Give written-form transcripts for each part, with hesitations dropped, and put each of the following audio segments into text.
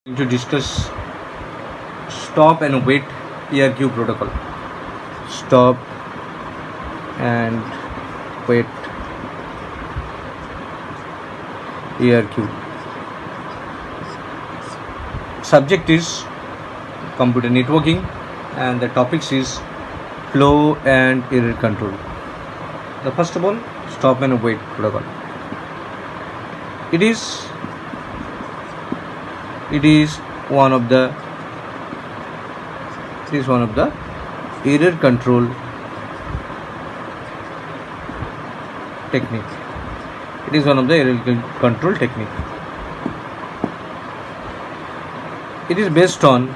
To discuss stop and wait ERQ protocol. Stop and wait ERQ. Subject is computer networking and the topics is flow and error control. The first of all, stop and wait protocol. It is one of the error control technique. It is one of the error control technique. It is based on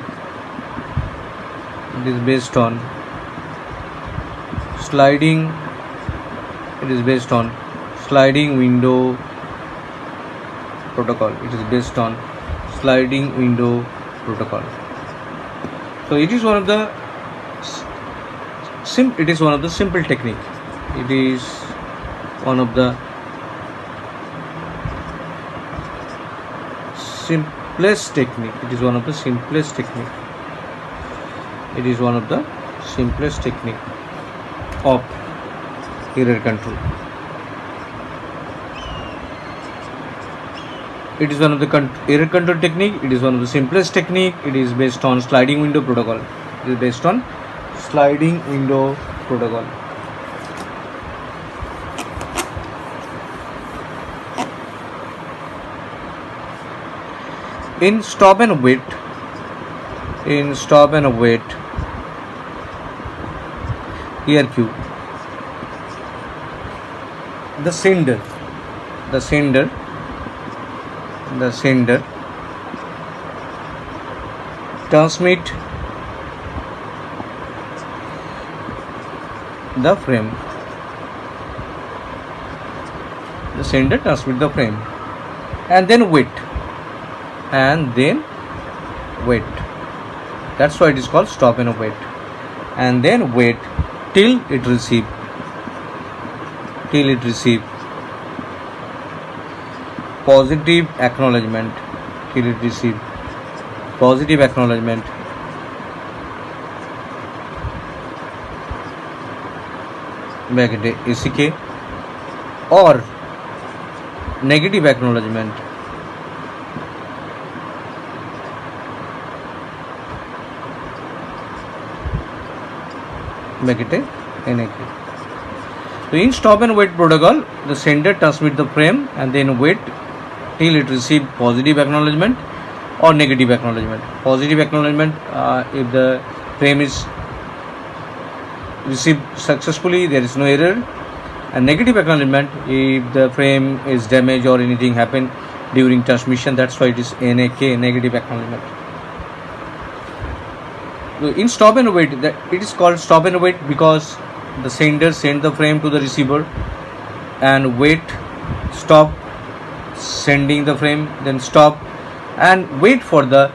sliding. It is based on sliding window protocol. It is based on sliding window protocol. So it is one of the simple technique. It is one of the simplest technique. It is one of the simplest technique. It is one of the simplest technique of error control. It is one of the error control technique. It is one of the simplest technique. It is based on sliding window protocol. It is based on sliding window protocol. In stop and wait ERQ, the sender transmit the frame. The sender transmit the frame and then wait. That's why it is called stop and wait. And then wait till it receive positive acknowledgement. Back ACK or negative acknowledgement. NAK. So in stop and wait protocol, the sender transmit the frame and then wait till it receive positive acknowledgement or negative acknowledgement. Positive acknowledgement, if the frame is received successfully, there is no error, and negative acknowledgement if the frame is damaged or anything happened during transmission. That's why it is NAK, negative acknowledgement. So in stop and wait, it is called stop and wait because the sender send the frame to the receiver and stop sending the frame, then stop and wait for the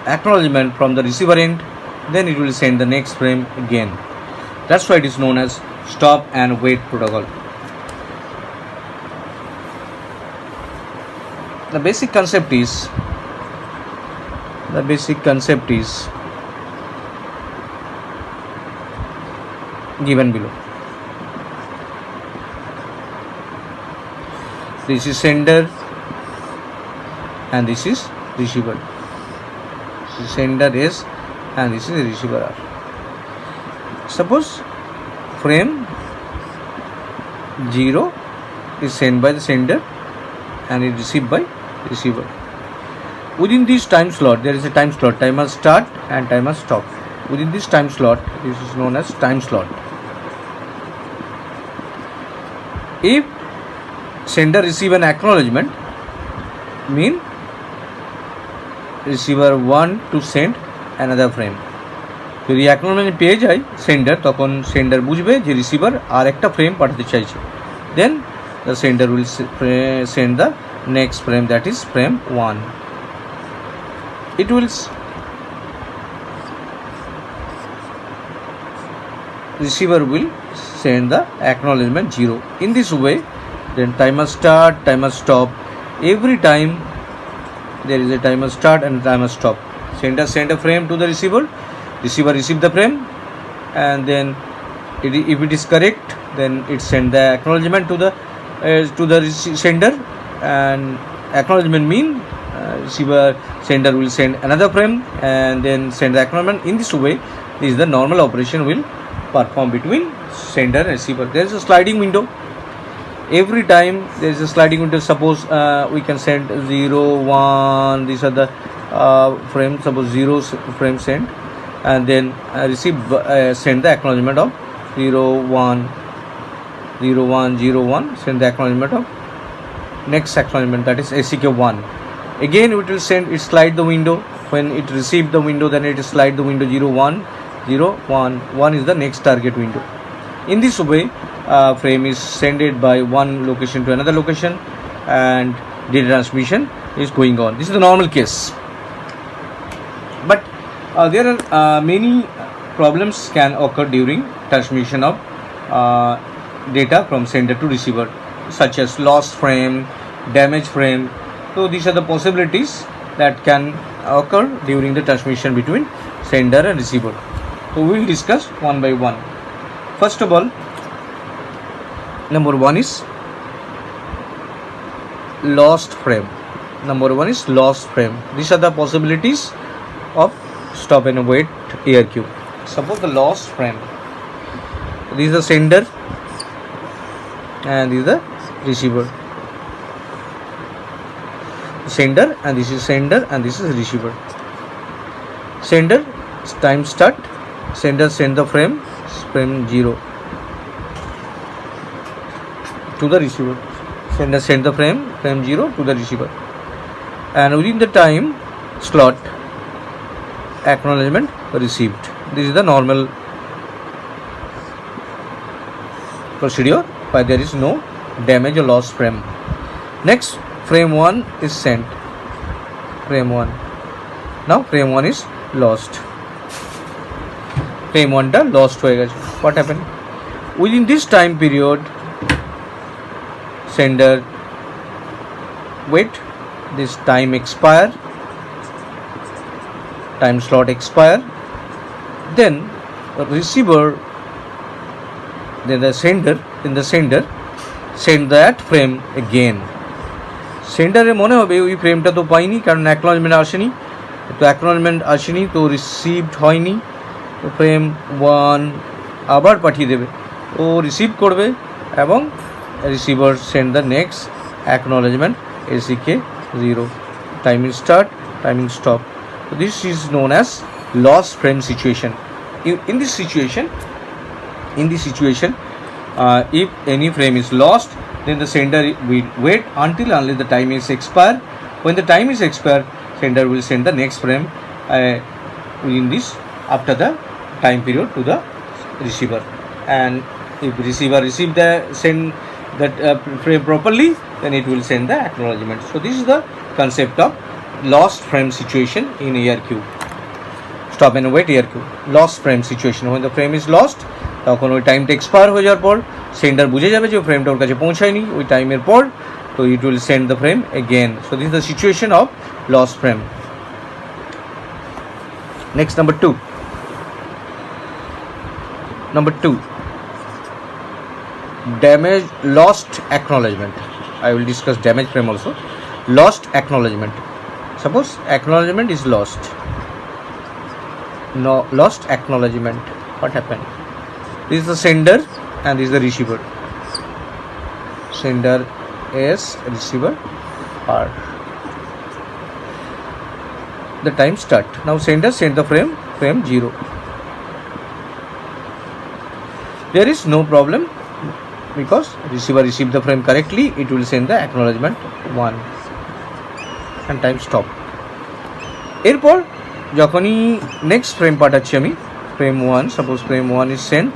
acknowledgement from the receiver end, then it will send the next frame again. That's why it is known as stop and wait protocol. The basic concept is given below. This is sender and this is receiver. This sender is and this is receiver are. Suppose frame 0 is sent by the sender and it received by receiver. Within this time slot, there is a time slot, timer start and timer stop. Within this time slot, this is known as time slot. If sender receive an acknowledgement, mean receiver want to send another frame. যদি acknowledgement পেয়ে যায় sender, তখন sender বুঝবে যে receiver আর একটা frame পাঠাতে চাইছে, then the sender will send the next frame, that is frame 1. It will receiver will send the acknowledgement 0. In this way, then timer start, timer stop. Every time there is a timer start and timer stop. Sender send a frame to the receiver, receiver receive the frame, and then if it is correct, then it send the acknowledgement to the sender, and acknowledgement mean receiver sender will send another frame and then send the acknowledgement. In this way, this is the normal operation will perform between sender and receiver. There is a sliding window. Every time there is a sliding window. Suppose we can send 0, 1, these are the frames. Suppose 0 frame sent, and then receive send the acknowledgement of 0, 1, 0, 1, 0, 1, send the acknowledgement of next acknowledgement, that is ACK 1. Again it will send, it slide the window. When it received the window, then it slide the window 0, 1, 0, 1, 1 is the next target window. In this way, frame is sent by one location to another location, and data transmission is going on. This is the normal case. But there are many problems can occur during transmission of data from sender to receiver, such as lost frame, damaged frame. So these are the possibilities that can occur during the transmission between sender and receiver. So we will discuss one by one. First of all, number one is lost frame. Number one is lost frame. These are the possibilities of stop and wait ARQ. Suppose the lost frame. This is the sender and this is the receiver. Sender, and this is sender, and this is receiver. Sender time start. Sender send the frame 0 to the receiver. Sender send the frame 0 to the receiver, and within the time slot acknowledgement received. This is the normal procedure, but there is no damage or lost frame. Next, frame 1 is sent. Frame 1. Now frame 1 is lost. Frame 1 টা lost হয়ে গেছে. What happened? Within this time period, sender wait, this time expire, time slot expire, then the receiver, then the sender send that frame again. সেন্টারে মনে হবে ওই ফ্রেমটা তো পাইনি, কারণ অ্যাকনলেজমেন্ট আসেনি, তো অ্যাকনলেজমেন্ট আসেনি তো রিসিভড হয়নি, তো ফ্রেম 1 আবার পাঠিয়ে দেবে, ও রিসিভ করবে এবং receiver send the next acknowledgement ACK 0, timing start, timing stop. So this is known as lost frame situation. In this situation, if any frame is lost, then the sender will wait until only the time is expired. When the time is expired, sender will send the next frame within this after the time period to the receiver. And if receiver send that frame properly, then it will send the acknowledgement. So this is the concept of lost frame situation in ARQ. Stop and wait ARQ. Lost frame situation. When the frame is lost, তখন ওই টাইমটা expire হয়ে যাওয়ার পর sender বুঝে যাবে যে ওই ফ্রেমটা ওর কাছে পৌঁছায়নি ওই টাইমের পর, তো it will send the frame again. So this is the situation of lost frame. Next number two, damage lost acknowledgement. I will discuss damage frame also. Lost acknowledgement. Suppose acknowledgement is lost. No, lost acknowledgement. What happened? This is the sender and this is the receiver. Sender is receiver R. The time start. Now sender send the frame 0. There is no problem because receiver received the frame correctly. It will send the acknowledgement 1 and time stop. এরপর যখনই next frame পাঠাচ্ছি আমি, frame 1, suppose frame 1 is sent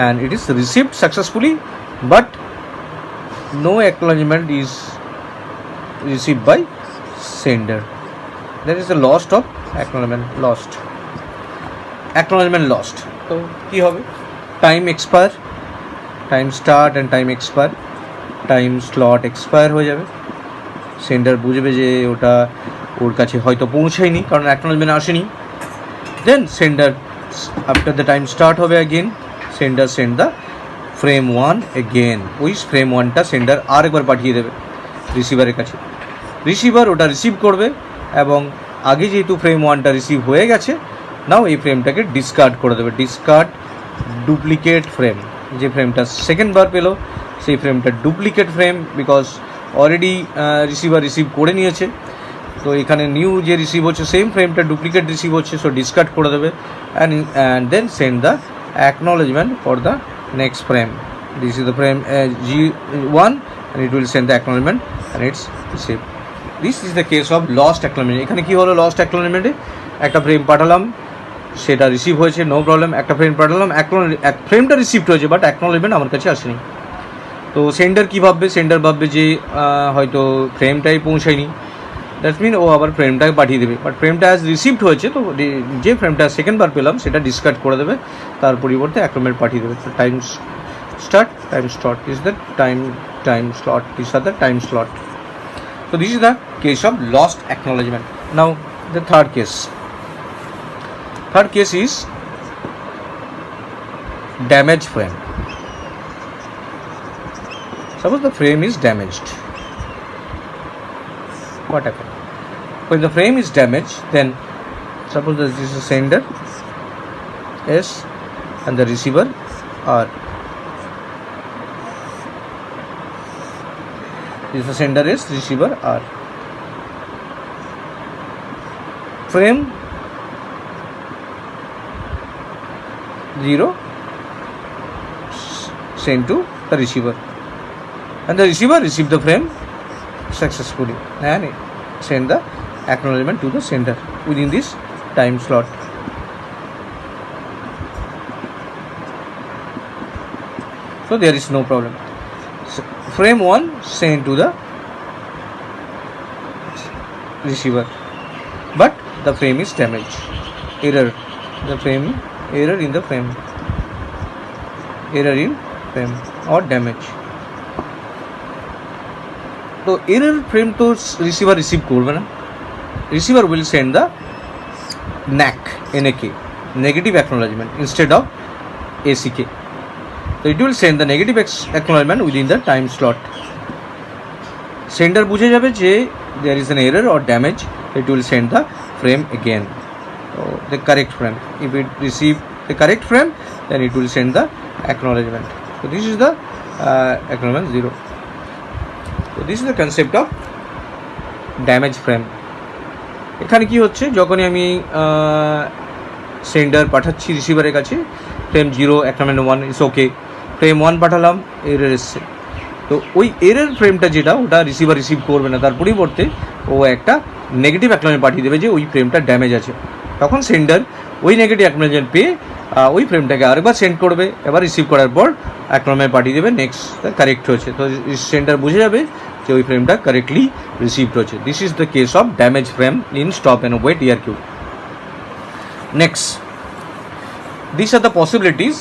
and it is received successfully, but no acknowledgement is received by sender. There is a loss of acknowledgement lost. তো কি হবে? Time expire, time start and time expire, time slot expire হয়ে যাবে. Sender বুঝবে যে ওটা ওর কাছে হয়তো পৌঁছায়নি কারণ অ্যাকনোলেজমেন্ট আসেনি। Then sender after the time start হবে again, sender send the frame 1 again. ওই ফ্রেম 1টা সেন্ডার আরেকবার পাঠিয়ে দেবে রিসিভারের কাছে। রিসিভার ওটা রিসিভ করবে এবং আগে যেহেতু ফ্রেম 1টা রিসিভ হয়ে গেছে, নাও এই ফ্রেমটাকে ডিসকার্ড করে দেবে। ডিসকার্ড ডুপ্লিকেট ফ্রেম, যে ফ্রেমটা সেকেন্ড বার পেলো সেই ফ্রেমটা duplicate frame, because already receiver receive করে নিয়েছে। তো এখানে নিউ যে রিসিভ হচ্ছে সেম ফ্রেমটা ডুপ্লিকেট রিসিভ হচ্ছে, সো ডিসকার্ড করে দেবে and then send the acknowledgement for the next frame. This is the frame G1 and it will send the acknowledgement and it's received. This is the case of lost acknowledgement. এখানে কি হলো lost অ্যাকনোলেজমেন্টে? একটা frame পাঠালাম, সেটা receive হয়েছে, no problem. একটা frame পাঠালাম, ফ্রেমটা রিসিভড হয়েছে বাট অ্যাকনোলেজমেন্ট আমার কাছে আসেনি। তো সেন্ডার কী ভাববে? সেন্ডার ভাববে যে হয়তো ফ্রেমটাই পৌঁছায়নি, দ্যাটস মিন ও আবার ফ্রেমটাকে পাঠিয়ে দেবে। বাট ফ্রেমটা অ্যাজ রিসিভড হয়েছে, তো যে ফ্রেমটা সেকেন্ডবার পেলাম সেটা ডিসকার্ড করে দেবে, তার পরিবর্তে অ্যাকনোলেজমেন্ট পাঠিয়ে দেবে। তো time start, time slot is the time slot. These are the time slot. So this is the case of lost acknowledgement. Now the third case is damaged frame. Suppose the frame is damaged. What happened? When the frame is damaged, then suppose that this is a sender S and the receiver R. This is the sender is, receiver R. Frame 0 sent to the receiver, and the receiver received the frame successfully and send the acknowledgement to the sender within this time slot. So there is no problem. So frame 1 sent to the receiver, but the frame is damaged. Error in the frame or damage. तो error frame तो receiver receive करবে না, receiver will send the NAK negative acknowledgement instead of ACK. So it will send the negative acknowledgement within the time slot. Sender বুঝে যাবে যে there is an error or damage, it will send the frame again, so the correct frame. If it receive the correct frame, then it will send the acknowledgement. So this is the acknowledgement 0. So this is the concept of damage frame. এখানে কি হচ্ছে, যখনই আমি sender পাঠাচ্ছি রিসিভারের কাছে frame 0 acknowledgement 1 is okay, frame 1 পাঠালাম error এসছে, তো ওই এরর ফ্রেমটা যেটা ওটা রিসিভার রিসিভ করবে না, তার পরিবর্তে ও একটা নেগেটিভ অ্যাকনোলেজমেন্ট পাঠিয়ে দেবে যে ওই ফ্রেমটা ড্যামেজ আছে। তখন সেন্ডার ওই নেগেটিভ অ্যাকনোলেজমেন্ট পেয়ে ওই ফ্রেমটাকে আরেকবার সেন্ড করবে, এবার রিসিভ করার পর অ্যাকনোলেজমেন্ট পাঠিয়ে দেবে নেক্সট কারেক্ট হয়েছে, তো সেন্ডার বুঝে যাবে যে ওই ফ্রেমটা কারেক্টলি রিসিভড হচ্ছে। This is the case of damage frame in stop and wait ERQ. Next, these are the possibilities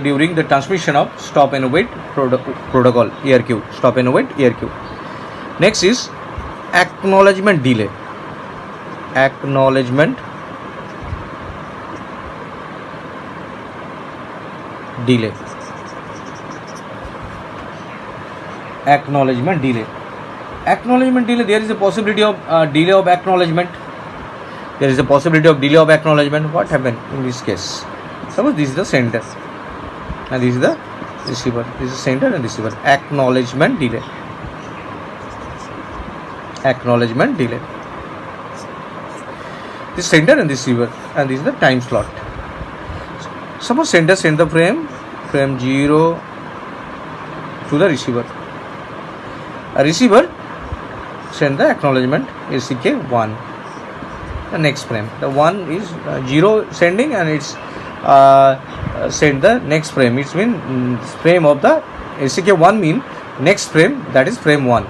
during the transmission of stop and wait protocol ERQ, stop and wait ERQ. Next is acknowledgement delay. Acknowledgement delay. Acknowledgement delay. Acknowledgement delay. There is a possibility of delay of acknowledgement. There is a possibility of delay of acknowledgement. What happened in this case? Suppose this is the sender and this is the receiver. This is sender and receiver. Acknowledgement delay. Acknowledgement delay. This sender and receiver, and this is the time slot. Suppose sender send the frame 0 to the receiver. A receiver send the acknowledgement ACK 1. The next frame, the 1 is 0 sending and it's send the next frame. It's mean frame of the ACK 1 mean next frame, that is frame 1.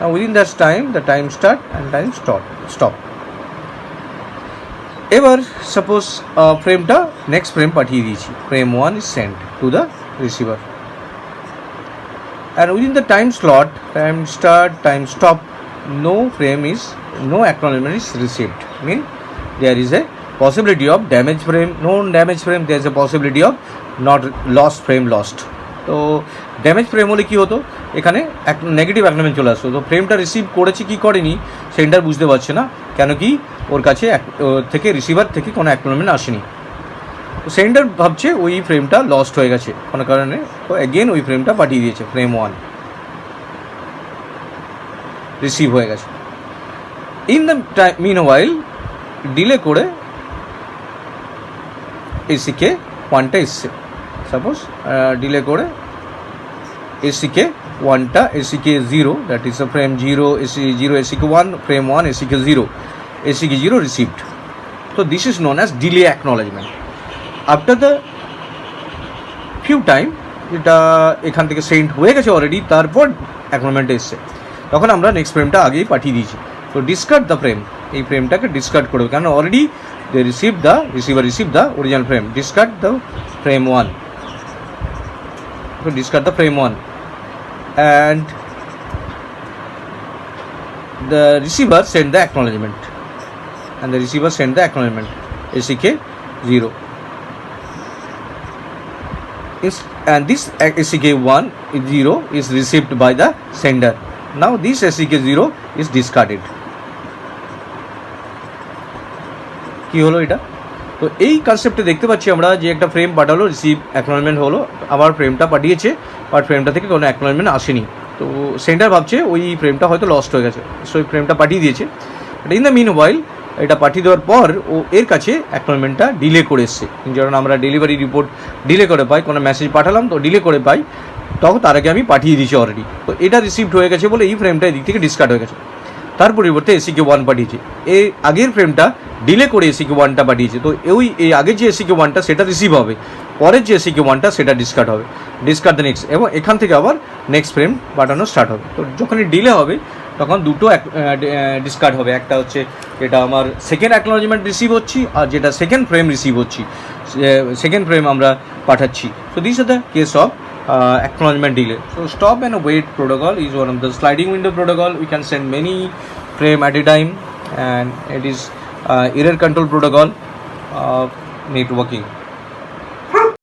Now within that time, the time start and time stop. এবার suppose ফ্রেমটা next frame পাঠিয়ে দিয়েছি, frame 1 is sent to the receiver, and within the time slot, time start, time stop, no acknowledgement is received. Mean there is a possibility of damaged frame, no damaged frame, there is a possibility of not lost frame lost. তো damage frame হলে কী হতো, এখানে এক negative acknowledgement চলে আসতো। তো ফ্রেমটা receive করেছে কি করেনি সেন্টার বুঝতে পারছে না, কেন কি ওর কাছে থেকে রিসিভার থেকে কোনো অ্যাকনলেজমেন্ট আসেনি। তো সেন্টার ভাবছে ওই ফ্রেমটা লস্ট হয়ে গেছে কোনো কারণে, তো অ্যাগেন ওই ফ্রেমটা পাঠিয়ে দিয়েছে, ফ্রেম 1 রিসিভ হয়ে গেছে। In the meanwhile delay করে এসিকে 1টা এসছে, সাপোজ ডিলে করে এসিকে 1টা, ACK 0, that is a frame 0, AC 0, ACK 1, frame 1, ACK 0, ACK 0 received. তো this is known as delay acknowledgement. After the few time, এটা এখান থেকে সেন্ড হয়ে গেছে অলরেডি, তারপর অ্যাকনলেজমেন্ট এসছে, তখন আমরা নেক্সট ফ্রেমটা আগেই পাঠিয়ে দিয়েছি। তো ডিসকার্ড দ্য ফ্রেম, এই ফ্রেমটাকে ডিসকার্ড করবে, কারণ already the receiver receive the original frame. Discard the frame 1, so discard the frame 1 and the receiver send the acknowledgement, and the receiver send the acknowledgement ACK 0 and this ACK 1 is 0 is received by the sender. Now this ACK 0 is discarded. কি হলো এটা? তো এই কনসেপ্টে দেখতে পাচ্ছি আমরা যে একটা ফ্রেম পাঠালো, রিসিভ অ্যাকনলেজমেন্ট হলো, আবার ফ্রেমটা পাঠিয়েছে, বাট ফ্রেমটা থেকে কোনো অ্যাকনলেজমেন্ট আসেনি। তো সেন্টার ভাবছে ওই ফ্রেমটা হয়তো লস্ট হয়ে গেছে, সো ওই ফ্রেমটা পাঠিয়ে দিয়েছে। বাট ইন দ্য মিন ওয়াইল এটা পাঠিয়ে দেওয়ার পর ও এর কাছে অ্যাকনলেজমেন্টটা ডিলে করে এসছে, যেমন আমরা ডেলিভারি রিপোর্ট ডিলে করে পাই, কোনো মেসেজ পাঠালাম তো ডিলে করে পাই, তখন তার আগে আমি পাঠিয়ে দিয়েছি অলরেডি। তো এটা রিসিভড হয়ে গেছে বলে এই ফ্রেমটা এদিক থেকে ডিসকার্ড হয়ে গেছে। তার পরিবর্তে এসিকে 1 পাঠিয়েছে, এই আগের ফ্রেমটা ডিলে করে এসিকে 1টা পাঠিয়েছে। তো এই আগের যে এসিকে 1টা সেটা রিসিভ হবে, পরের যে এসিকে 1টা সেটা ডিসকার্ড হবে, ডিসকার্ড দ্য নেক্সট, এবং এখান থেকে আবার নেক্সট ফ্রেম পাঠানো স্টার্ট হবে। তো যখনই ডিলে হবে তখন দুটো ডিসকার্ড হবে, একটা হচ্ছে যেটা আমার সেকেন্ড অ্যাকনলেজমেন্ট রিসিভ হচ্ছি, আর যেটা সেকেন্ড ফ্রেম রিসিভ হচ্ছি, সেকেন্ড ফ্রেম আমরা পাঠাচ্ছি। So these are the case of acknowledgement delay. So stop and wait protocol is one of the sliding window protocol. We can send many frame at a time, and it is error control protocol of networking.